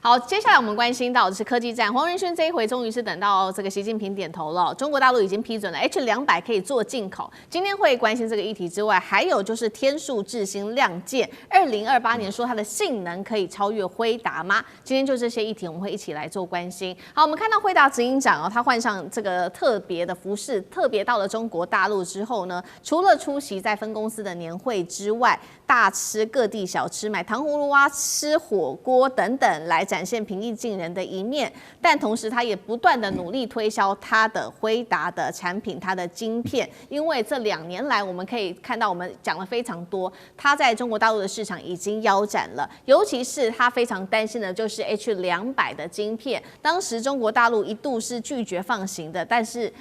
好，接下来我们关心到的是科技战。黄仁勋这一回终于是等到这个习近平点头了，中国大陆已经批准了 H200可以做进口。今天会关心这个议题之外，还有就是天数智新亮剑，2028年说它的性能可以超越辉达吗？今天就这些议题，我们会一起来做关心。好，我们看到辉达执行长他换上这个特别的服饰，特别到了中国大陆之后呢，除了出席在分公司的年会之外，大吃各地小吃，买糖葫芦啊，吃火锅等等，来展现平易近人的一面。但同时，他也不断的努力推销他的辉达的产品，他的晶片。因为这2年来，我们可以看到，我们讲了非常多，他在中国大陆的市场已经腰斩了。尤其是他非常担心的就是 H200的晶片。当时中国大陆一度是拒绝放行的，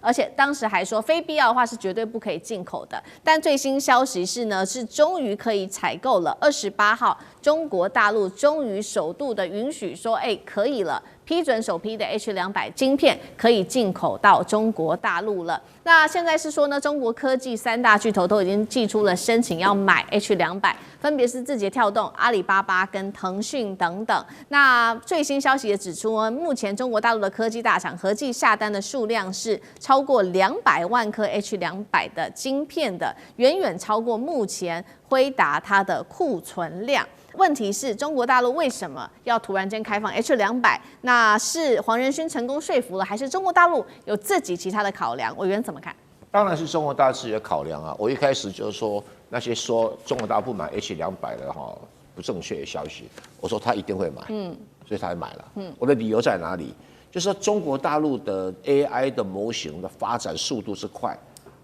而且当时还说非必要的话是绝对不可以进口的。但最新消息是呢，是终于可以采购了。28号，中国大陆终于首度的允许说，可以了，批准首批的 H200晶片可以进口到中国大陆了。那现在是说呢，中国科技3大巨头都已经寄出了申请要买 H200，分别是字节跳动、阿里巴巴跟腾讯等等。那最新消息也指出呢，目前中国大陆的科技大厂合计下单的数量是超过200万颗 H200的晶片的，远远超过目前辉达它的库存量。问题是中国大陆为什么要突然间开放 H200？ 那是黄仁勋成功说服了，还是中国大陆有自己其他的考量？委员怎么看？当然是中国大陆自己的考量啊！我一开始就是说那些说中国大陆不买 H200的不正确的消息，我说他一定会买，所以他也买了。我的理由在哪里？就是说中国大陆的 AI 的模型的发展速度之快，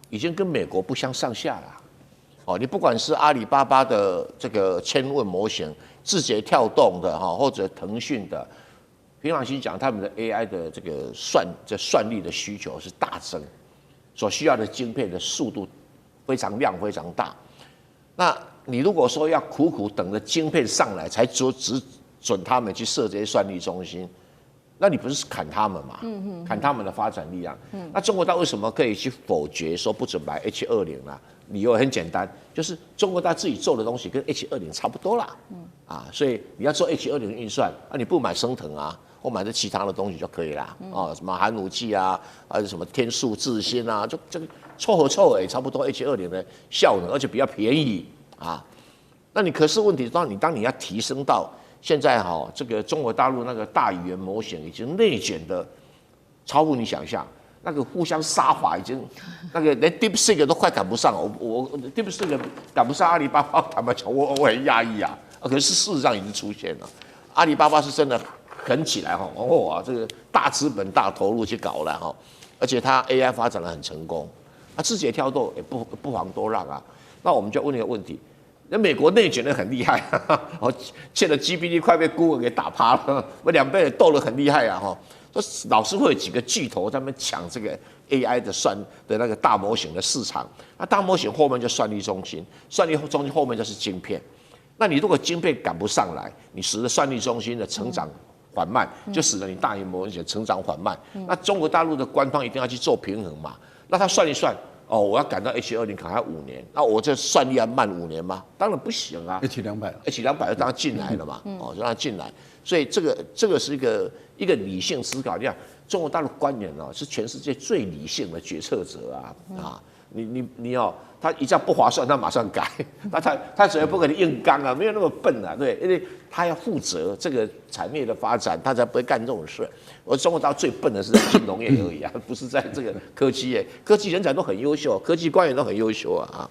已经跟美国不相上下了。你不管是阿里巴巴的这个千问模型，字节跳动的或者腾讯的，平常心讲，他们的 AI 的这个算力的需求是大增，所需要的晶片的速度量非常大。那你如果说要苦苦等着晶片上来才只准他们去设这些算力中心，那你不是砍他们嘛？砍他们的发展力量。那中国大陆为什么可以去否决说不准买 H20呢？理由很简单，就是中国大陆自己做的东西跟 H20差不多啦。所以你要做 H20运算，你不买升腾啊，或买这其他的东西就可以啦。什么寒武纪啊，还是什么天数智新啊，就这个凑合差不多 H20的效能，而且比较便宜啊。那你可是问题，当你要提升到现在这个中国大陆那个大语言模型已经内卷的超乎你想象。那个互相杀法已经，那个连 DeepSeek 都快赶不上，我 DeepSeek 赶不上阿里巴巴，坦白讲，我很讶异啊。可是事实上已经出现了，阿里巴巴是真的狠起来这个大资本大投入去搞了而且它 AI 发展得很成功，字节跳动也不遑多让啊。那我们就问一个问题：那美国内卷得很厉害，现在 GPT 快被 Google 给打趴了，我2倍斗得很厉害啊老是会有几个巨头在那边抢这个 AI 的那个大模型的市场，那大模型后面就算力中心，算力中心后面就是晶片。那你如果晶片赶不上来，你使得算力中心的成长缓慢，就使得你大语言模型成长缓慢。那中国大陆的官方一定要去做平衡嘛？那他算一算，我要赶到 H20赶它5年，那我这算力要慢5年吗？当然不行啊。H200 就当然进来了嘛，就让它进来。所以这个是一个理性思考。你看中国大陆官员是全世界最理性的决策者啊，你他一叫不划算，他马上改，那他只要不给你硬刚啊，没有那么笨啊，对，因为他要负责这个产业的发展，他才不会干这种事。我中国大陆最笨的是在金融业而已啊，不是在这个科技业，科技人才都很优秀，科技官员都很优秀啊。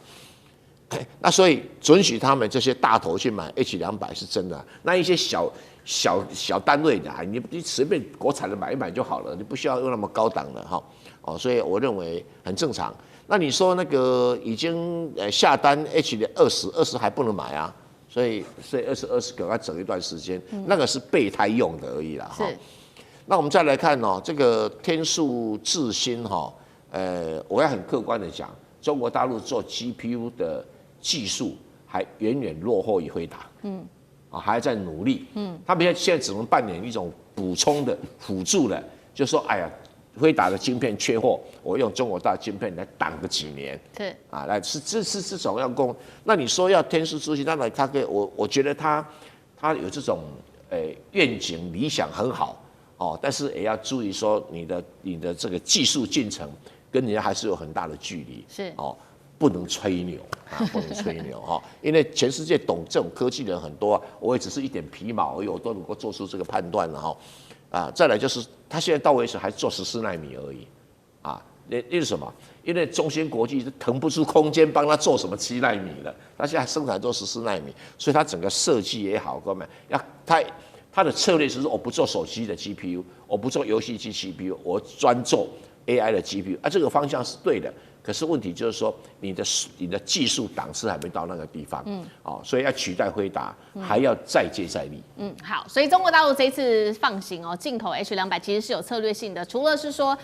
那所以准许他们这些大头去买 H200是真的，那一些小单位的你随便国产的买一买就好了，你不需要用那么高档的所以我认为很正常。那你说那个已经下单 H20还不能买啊，所以20给他整一段时间，那个是备胎用的而已啦。那我们再来看这个天数智新我要很客观的讲，中国大陆做 GPU 的技术还远远落后于辉达，还在努力，他们现在只能扮演一种补充的辅助的，就说哎呀，辉达的晶片缺货，我用中国大晶片来挡个几年，来是这种要供。那你说要天数智新，当然它我觉得它有这种愿景理想很好哦，但是也要注意说你的这个技术进程跟人家还是有很大的距离，是哦，不能吹牛啊，不能吹牛哈，因为全世界懂这种科技的人很多，我也只是一点皮毛而已，我都能够做出这个判断了哈。啊，再来就是他现在到为止还做14奈米而已，啊，因为什么？因为中芯国际腾不出空间帮他做什么7奈米了，他现在生产做14奈米，所以他整个设计也好，各位要他的策略是说我不做手机的 GPU， 我不做游戏机 GPU， 我专做 AI 的 GPU， 这个方向是对的。可是问题就是说，你的技术档次还没到那个地方，所以要取代辉达，还要再接再厉。好，所以中国大陆这一次放行进口 H200其实是有策略性的，除了是说，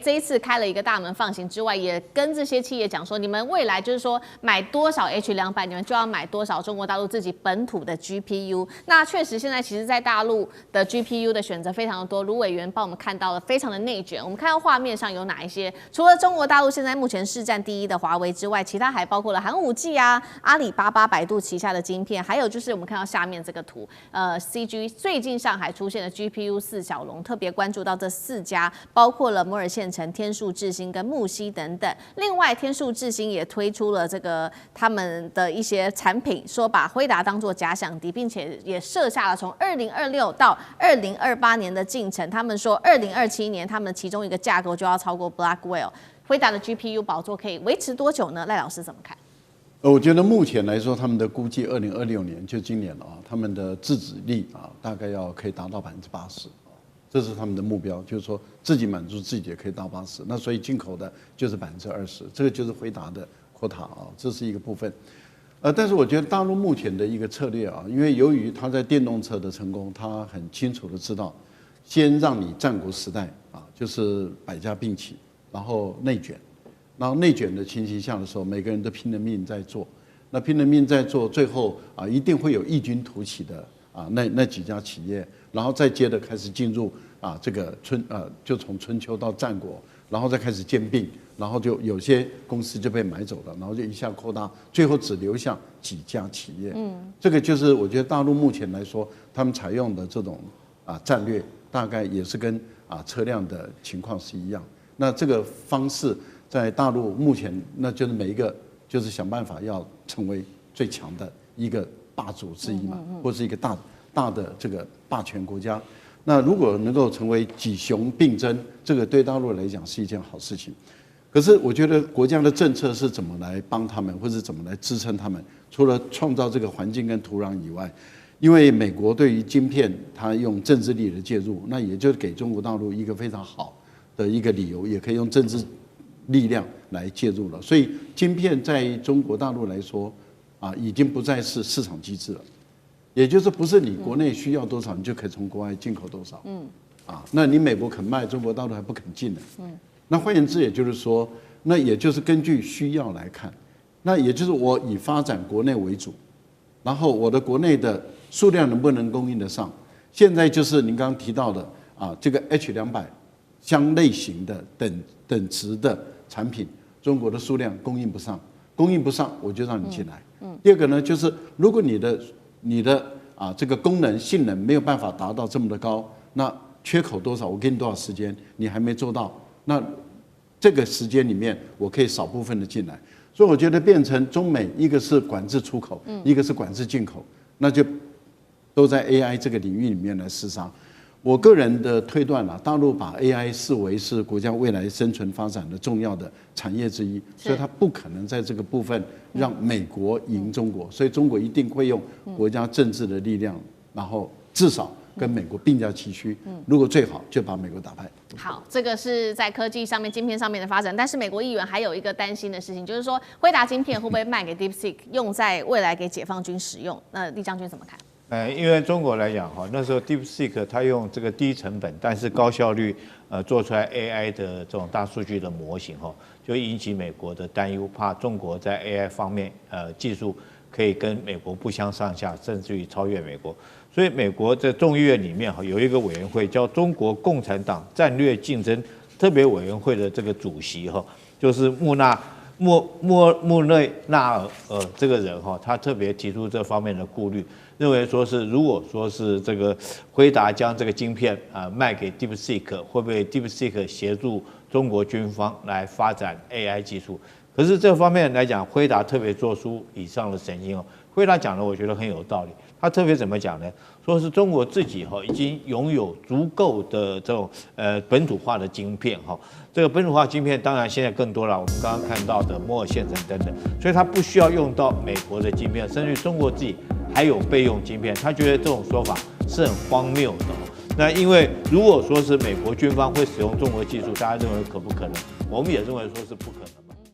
这一次开了一个大门放行之外，也跟这些企业讲说，你们未来就是说买多少 H200，你们就要买多少中国大陆自己本土的 GPU。那确实现在其实在大陆的 GPU 的选择非常的多，卢委员帮我们看到了非常的内卷。我们看到画面上有哪一些？除了中国大陆现在目前市占第一的华为之外，其他还包括了寒武纪啊、阿里巴巴、百度旗下的晶片，还有就是我们看到下面这个图，CG 最近上海出现的 GPU 4小龙，特别关注到这4家，包括了摩尔线程、天数智新跟木犀等等。另外，天数智新也推出了这个他们的一些产品，说把辉达当作假想敌，并且也设下了从2026到2028年的进程。他们说2027年他们其中一个架构就要超过 Blackwell。辉达的 GPU 宝座可以维持多久呢？赖老师怎么看？我觉得目前来说，他们的估计2026年就今年了啊，他们的自制力啊，大概可以达到80%，这是他们的目标，就是说自己满足自己也可以到80%。那所以进口的就是20%，这个就是辉达的 quota 啊，这是一个部分。但是我觉得大陆目前的一个策略啊，因为由于它在电动车的成功，它很清楚的知道，先让你战国时代啊，就是百家并起。然后内卷，然后内卷的情形下的时候，每个人都拼了命在做，那拼了命在做，最后啊一定会有异军突起的啊那几家企业，然后再接着开始进入啊这个就从春秋到战国，然后再开始兼并，然后就有些公司就被买走了，然后就一下扩大，最后只留下几家企业。这个就是我觉得大陆目前来说，他们采用的这种战略，大概也是跟车辆的情况是一样。那这个方式在大陆目前，那就是每一个就是想办法要成为最强的一个霸主之一嘛，或是一个大的这个霸权国家。那如果能够成为几雄并争，这个对大陆来讲是一件好事情。可是我觉得国家的政策是怎么来帮他们，或者怎么来支撑他们？除了创造这个环境跟土壤以外，因为美国对于晶片，它用政治力的介入，那也就是给中国大陆一个非常好的一个理由，也可以用政治力量来介入了。所以晶片在中国大陆来说，已经不再是市场机制了，也就是不是你国内需要多少，你就可以从国外进口多少。那你美国肯卖，中国大陆还不肯进呢。那换言之，也就是说，那也就是根据需要来看，那也就是我以发展国内为主，然后我的国内的数量能不能供应得上？现在就是您刚刚提到的这个 H200。相类型的等值的产品，中国的数量供应不上，我就让你进来。第二个呢，就是如果你的这个功能性能没有办法达到这么的高，那缺口多少，我给你多少时间，你还没做到，那这个时间里面我可以少部分的进来。所以我觉得变成中美一个是管制出口，一个是管制进口，那就都在 AI 这个领域里面来厮杀。我个人的推断大陆把 AI 视为是国家未来生存发展的重要的产业之一，所以它不可能在这个部分让美国赢中国，所以中国一定会用国家政治的力量，然后至少跟美国并驾齐驱，如果最好就把美国打败。好，这个是在科技上面、晶片上面的发展，但是美国议员还有一个担心的事情，就是说辉达晶片会不会卖给 DeepSeek， 用在未来给解放军使用？那厉将军怎么看？因为中国来讲哈，那时候 DeepSeek 它用这个低成本但是高效率做出来 AI 的这种大数据的模型哈，就引起美国的担忧，怕中国在 AI 方面技术可以跟美国不相上下，甚至于超越美国。所以美国在众议院里面哈有一个委员会叫中国共产党战略竞争特别委员会的这个主席哈，就是穆莫内纳尔这个人哈，他特别提出这方面的顾虑，认为说是如果说是这个辉达将这个晶片卖给 DeepSeek， 会不会 DeepSeek 协助中国军方来发展 AI 技术？可是这方面来讲，辉达特别做出以上的声音哦。辉达讲的我觉得很有道理，他特别怎么讲呢？说是中国自己已经拥有足够的这种本土化的晶片哈。这个本土化晶片当然现在更多了，我们刚刚看到的摩尔线程等等，所以它不需要用到美国的晶片，甚至中国自己还有备用晶片。他觉得这种说法是很荒谬的。那因为如果说是美国军方会使用中国技术，大家认为可不可能？我们也认为说是不可能。